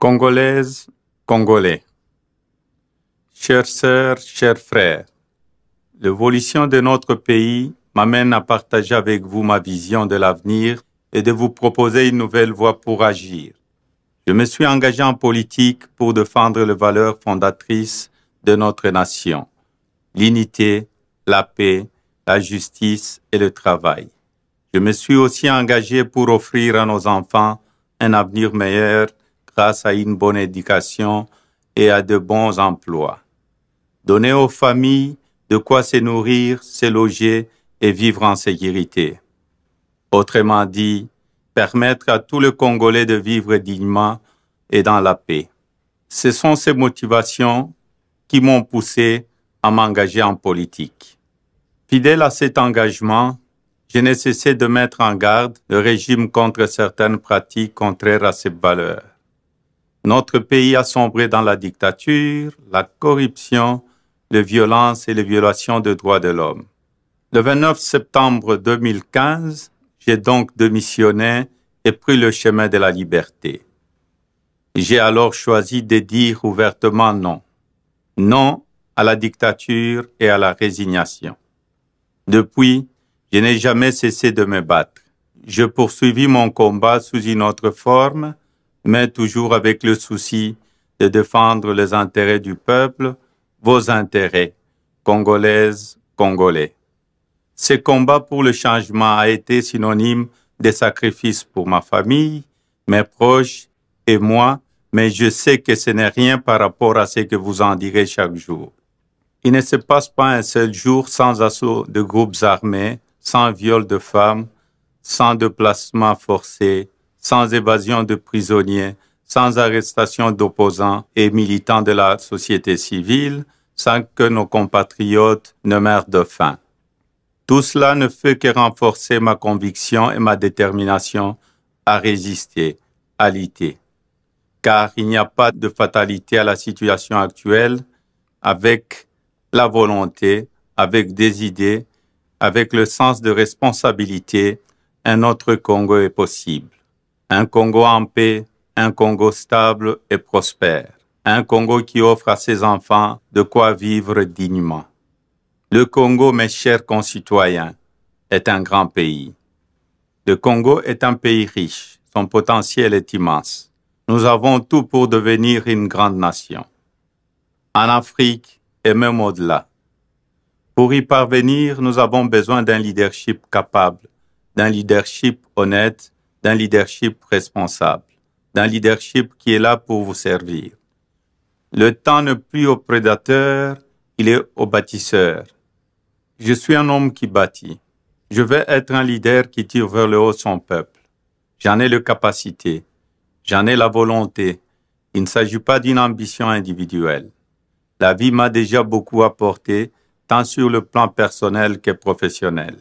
Congolaises, Congolais, chères sœurs, chers frères, l'évolution de notre pays m'amène à partager avec vous ma vision de l'avenir et de vous proposer une nouvelle voie pour agir. Je me suis engagé en politique pour défendre les valeurs fondatrices de notre nation, l'unité, la paix, la justice et le travail. Je me suis aussi engagé pour offrir à nos enfants un avenir meilleur grâce à une bonne éducation et à de bons emplois. Donner aux familles de quoi se nourrir, se loger et vivre en sécurité. Autrement dit, permettre à tous les Congolais de vivre dignement et dans la paix. Ce sont ces motivations qui m'ont poussé à m'engager en politique. Fidèle à cet engagement, je n'ai cessé de mettre en garde le régime contre certaines pratiques contraires à ces valeurs. Notre pays a sombré dans la dictature, la corruption, les violences et les violations des droits de l'homme. Le 29 septembre 2015, j'ai donc démissionné et pris le chemin de la liberté. J'ai alors choisi de dire ouvertement non. Non à la dictature et à la résignation. Depuis, je n'ai jamais cessé de me battre. Je poursuivis mon combat sous une autre forme, mais toujours avec le souci de défendre les intérêts du peuple, vos intérêts, Congolaises, Congolais. Ce combat pour le changement a été synonyme de sacrifice pour ma famille, mes proches et moi, mais je sais que ce n'est rien par rapport à ce que vous en direz chaque jour. Il ne se passe pas un seul jour sans assaut de groupes armés, sans viol de femmes, sans déplacement forcé, sans évasion de prisonniers, sans arrestation d'opposants et militants de la société civile, sans que nos compatriotes ne meurent de faim. Tout cela ne fait que renforcer ma conviction et ma détermination à résister, à lutter. Car il n'y a pas de fatalité à la situation actuelle, avec la volonté, avec des idées, avec le sens de responsabilité, un autre Congo est possible. Un Congo en paix, un Congo stable et prospère. Un Congo qui offre à ses enfants de quoi vivre dignement. Le Congo, mes chers concitoyens, est un grand pays. Le Congo est un pays riche. Son potentiel est immense. Nous avons tout pour devenir une grande nation. En Afrique et même au-delà. Pour y parvenir, nous avons besoin d'un leadership capable, d'un leadership honnête, d'un leadership responsable, d'un leadership qui est là pour vous servir. Le temps n'est plus aux prédateurs, il est aux bâtisseurs. Je suis un homme qui bâtit. Je veux être un leader qui tire vers le haut son peuple. J'en ai les capacités, j'en ai la volonté. Il ne s'agit pas d'une ambition individuelle. La vie m'a déjà beaucoup apporté, tant sur le plan personnel que professionnel.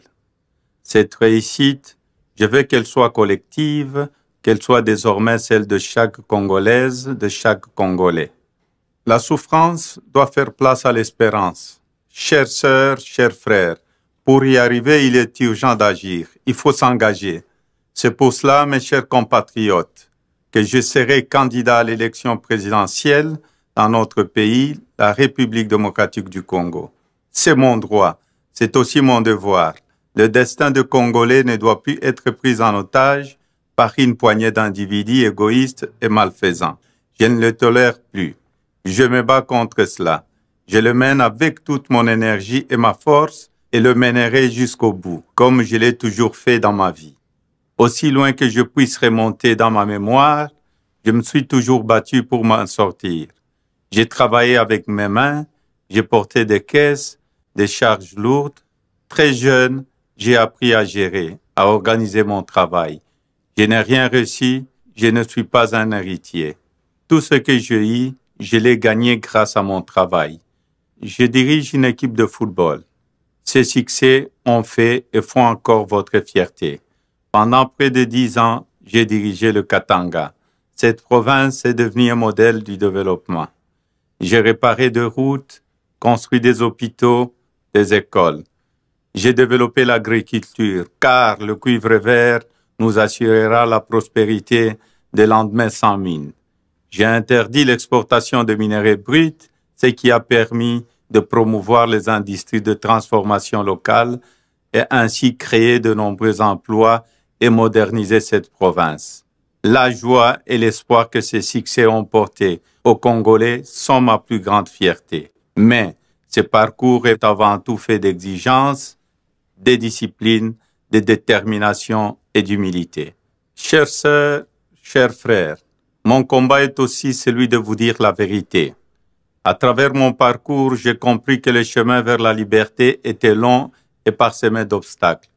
Cette réussite, je veux qu'elle soit collective, qu'elle soit désormais celle de chaque Congolaise, de chaque Congolais. La souffrance doit faire place à l'espérance. Chères sœurs, chers frères, pour y arriver, il est urgent d'agir. Il faut s'engager. C'est pour cela, mes chers compatriotes, que je serai candidat à l'élection présidentielle dans notre pays, la République démocratique du Congo. C'est mon droit, c'est aussi mon devoir. Le destin de Congolais ne doit plus être pris en otage par une poignée d'individus égoïstes et malfaisants. Je ne le tolère plus. Je me bats contre cela. Je le mène avec toute mon énergie et ma force et le mènerai jusqu'au bout, comme je l'ai toujours fait dans ma vie. Aussi loin que je puisse remonter dans ma mémoire, je me suis toujours battu pour m'en sortir. J'ai travaillé avec mes mains, j'ai porté des caisses, des charges lourdes. Très jeune, j'ai appris à gérer, à organiser mon travail. Je n'ai rien reçu, je ne suis pas un héritier. Tout ce que j'ai eu, je l'ai gagné grâce à mon travail. Je dirige une équipe de football. Ces succès ont fait et font encore votre fierté. Pendant près de 10 ans, j'ai dirigé le Katanga. Cette province est devenue un modèle du développement. J'ai réparé des routes, construit des hôpitaux, des écoles. J'ai développé l'agriculture, car le cuivre vert nous assurera la prospérité des lendemains sans mine. J'ai interdit l'exportation de minerais bruts, ce qui a permis de promouvoir les industries de transformation locale et ainsi créer de nombreux emplois et moderniser cette province. La joie et l'espoir que ces succès ont porté aux Congolais sont ma plus grande fierté. Mais ce parcours est avant tout fait d'exigences, de discipline, de détermination et d'humilité. Chères sœurs, chers frères, mon combat est aussi celui de vous dire la vérité. À travers mon parcours, j'ai compris que le chemin vers la liberté était long et parsemé d'obstacles.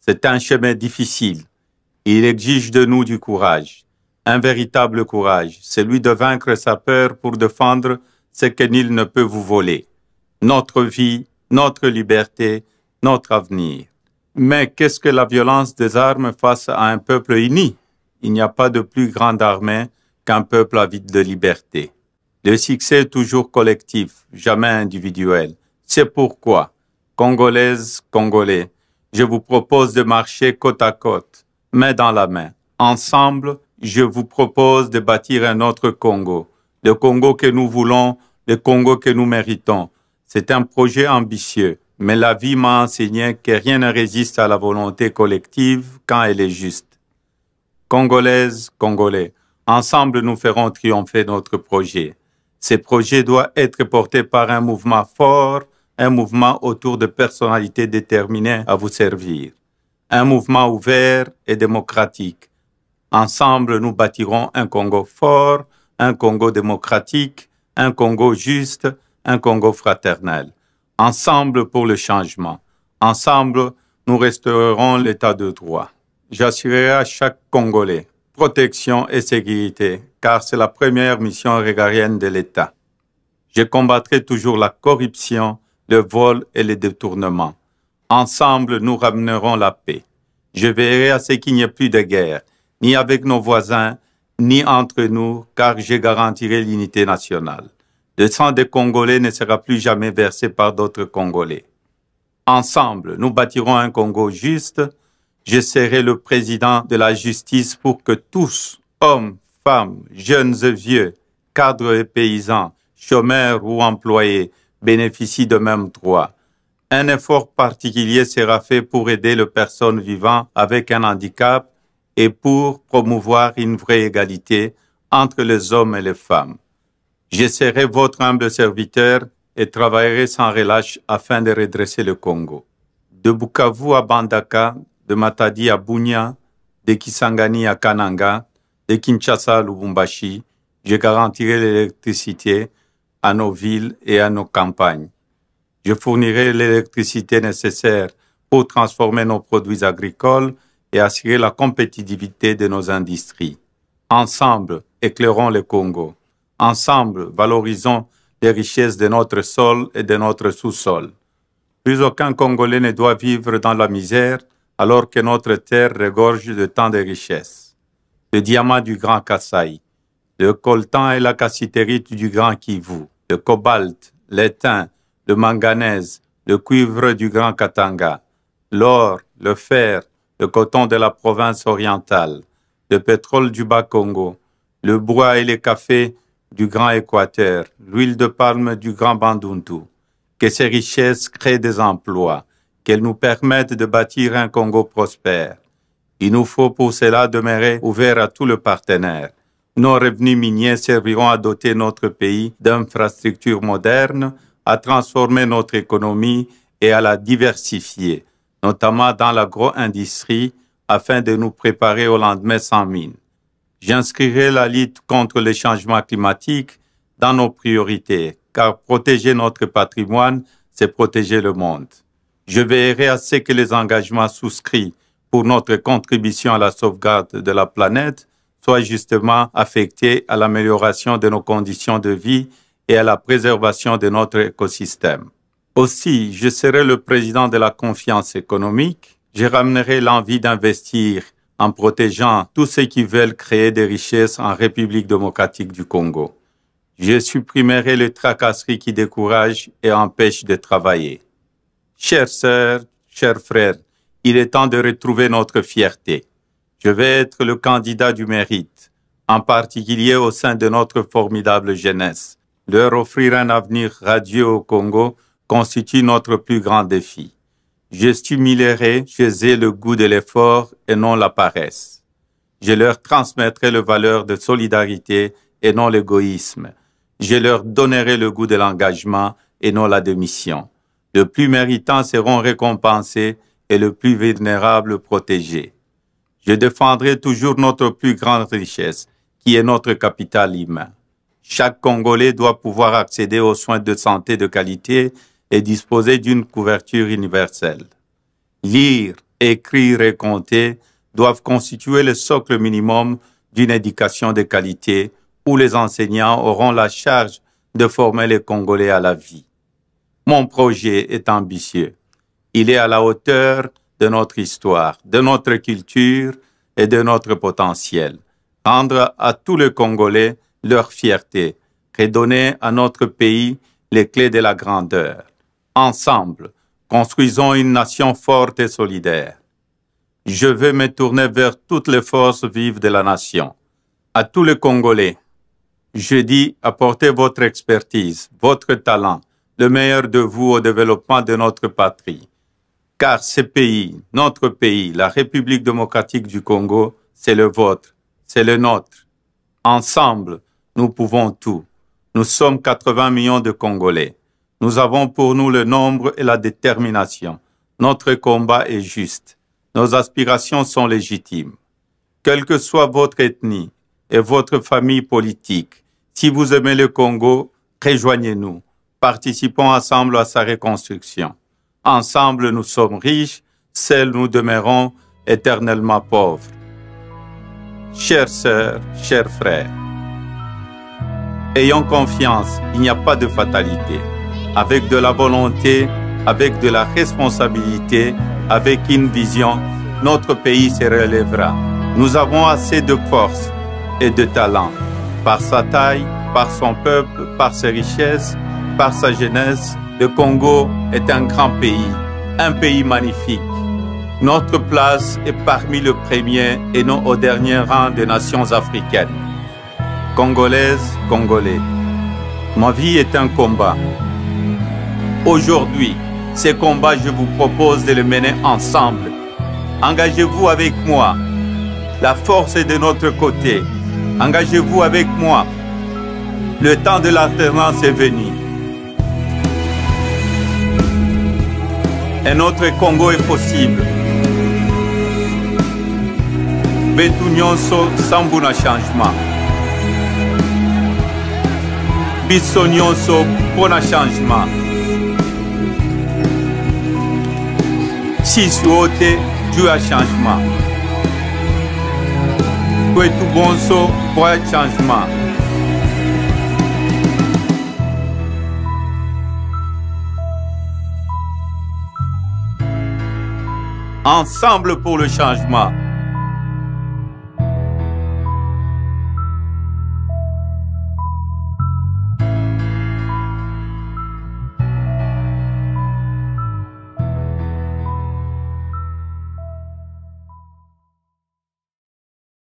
C'est un chemin difficile. Il exige de nous du courage, un véritable courage, celui de vaincre sa peur pour défendre ce que nul ne peut vous voler. Notre vie, notre liberté, notre avenir. Mais qu'est-ce que la violence des armes face à un peuple uni? Il n'y a pas de plus grande armée qu'un peuple avide de liberté. Le succès est toujours collectif, jamais individuel. C'est pourquoi, Congolaises, Congolais, je vous propose de marcher côte à côte, main dans la main. Ensemble, je vous propose de bâtir un autre Congo. Le Congo que nous voulons, le Congo que nous méritons. C'est un projet ambitieux, mais la vie m'a enseigné que rien ne résiste à la volonté collective quand elle est juste. Congolaises, Congolais, ensemble nous ferons triompher notre projet. Ce projet doit être porté par un mouvement fort, un mouvement autour de personnalités déterminées à vous servir. Un mouvement ouvert et démocratique. Ensemble, nous bâtirons un Congo fort, un Congo démocratique, un Congo juste, un Congo fraternel. Ensemble pour le changement. Ensemble, nous restaurerons l'état de droit. J'assurerai à chaque Congolais protection et sécurité, car c'est la première mission régalienne de l'État. Je combattrai toujours la corruption, le vol et le détournement. Ensemble, nous ramènerons la paix. Je veillerai à ce qu'il n'y ait plus de guerre, ni avec nos voisins, ni entre nous, car je garantirai l'unité nationale. Le sang des Congolais ne sera plus jamais versé par d'autres Congolais. Ensemble, nous bâtirons un Congo juste. Je serai le président de la justice pour que tous, hommes, femmes, jeunes et vieux, cadres et paysans, chômeurs ou employés, bénéficient de mêmes droits. Un effort particulier sera fait pour aider les personnes vivant avec un handicap et pour promouvoir une vraie égalité entre les hommes et les femmes. Je serai votre humble serviteur et travaillerai sans relâche afin de redresser le Congo. De Bukavu à Bandaka, de Matadi à Bunia, de Kisangani à Kananga, de Kinshasa à Lubumbashi, je garantirai l'électricité à nos villes et à nos campagnes. Je fournirai l'électricité nécessaire pour transformer nos produits agricoles et assurer la compétitivité de nos industries. Ensemble, éclairons le Congo. Ensemble, valorisons les richesses de notre sol et de notre sous-sol. Plus aucun Congolais ne doit vivre dans la misère alors que notre terre regorge de tant de richesses. Le diamant du Grand Kasaï, le coltan et la cassiterite du Grand Kivu, le cobalt, l'étain, le manganèse, le cuivre du Grand Katanga, l'or, le fer, le coton de la province orientale, le pétrole du Bas-Congo, le bois et les cafés du Grand Équateur, l'huile de palme du Grand Bandundu. Que ces richesses créent des emplois, qu'elles nous permettent de bâtir un Congo prospère. Il nous faut pour cela demeurer ouverts à tous les partenaires. Nos revenus miniers serviront à doter notre pays d'infrastructures modernes, à transformer notre économie et à la diversifier, notamment dans l'agro-industrie, afin de nous préparer au lendemain sans mine. J'inscrirai la lutte contre les changements climatiques dans nos priorités, car protéger notre patrimoine, c'est protéger le monde. Je veillerai à ce que les engagements souscrits pour notre contribution à la sauvegarde de la planète soient justement affectés à l'amélioration de nos conditions de vie et à la préservation de notre écosystème. Aussi, je serai le président de la confiance économique. Je ramènerai l'envie d'investir en protégeant tous ceux qui veulent créer des richesses en République démocratique du Congo. Je supprimerai les tracasseries qui découragent et empêchent de travailler. Chères sœurs, chers frères, il est temps de retrouver notre fierté. Je vais être le candidat du mérite. en particulier au sein de notre formidable jeunesse. Leur offrir un avenir radieux au Congo constitue notre plus grand défi. Je stimulerai chez eux le goût de l'effort et non la paresse. Je leur transmettrai les valeurs de solidarité et non l'égoïsme. Je leur donnerai le goût de l'engagement et non la démission. Les plus méritants seront récompensés et les plus vulnérables protégés. Je défendrai toujours notre plus grande richesse, qui est notre capital humain. Chaque Congolais doit pouvoir accéder aux soins de santé de qualité et disposer d'une couverture universelle. Lire, écrire et compter doivent constituer le socle minimum d'une éducation de qualité où les enseignants auront la charge de former les Congolais à la vie. Mon projet est ambitieux. Il est à la hauteur de notre histoire, de notre culture et de notre potentiel. Rendre à tous les Congolais leur fierté, redonner à notre pays les clés de la grandeur. Ensemble, construisons une nation forte et solidaire. Je veux me tourner vers toutes les forces vives de la nation. À tous les Congolais, je dis apportez votre expertise, votre talent, le meilleur de vous au développement de notre patrie. Car ce pays, notre pays, la République démocratique du Congo, c'est le vôtre, c'est le nôtre. Ensemble, nous pouvons tout. Nous sommes 80 millions de Congolais. Nous avons pour nous le nombre et la détermination. Notre combat est juste. Nos aspirations sont légitimes. Quelle que soit votre ethnie et votre famille politique, si vous aimez le Congo, rejoignez-nous. Participons ensemble à sa reconstruction. Ensemble, nous sommes riches, seuls nous demeurons éternellement pauvres. Chères sœurs, chers frères, ayons confiance, il n'y a pas de fatalité. Avec de la volonté, avec de la responsabilité, avec une vision, notre pays se relèvera. Nous avons assez de force et de talent. Par sa taille, par son peuple, par ses richesses, par sa jeunesse, le Congo est un grand pays magnifique. Notre place est parmi les premiers et non au dernier rang des nations africaines. Congolaises, Congolais, ma vie est un combat. Aujourd'hui, ce combat, je vous propose de le mener ensemble. Engagez-vous avec moi. La force est de notre côté. Engagez-vous avec moi. Le temps de l'alternance est venu. Un autre Congo est possible. Betu nyonso sambuna changement. Biso nyonso pona changement. Sisi wote juu ya changement. Kwetu bonso kwa changement. Ensemble pour le changement.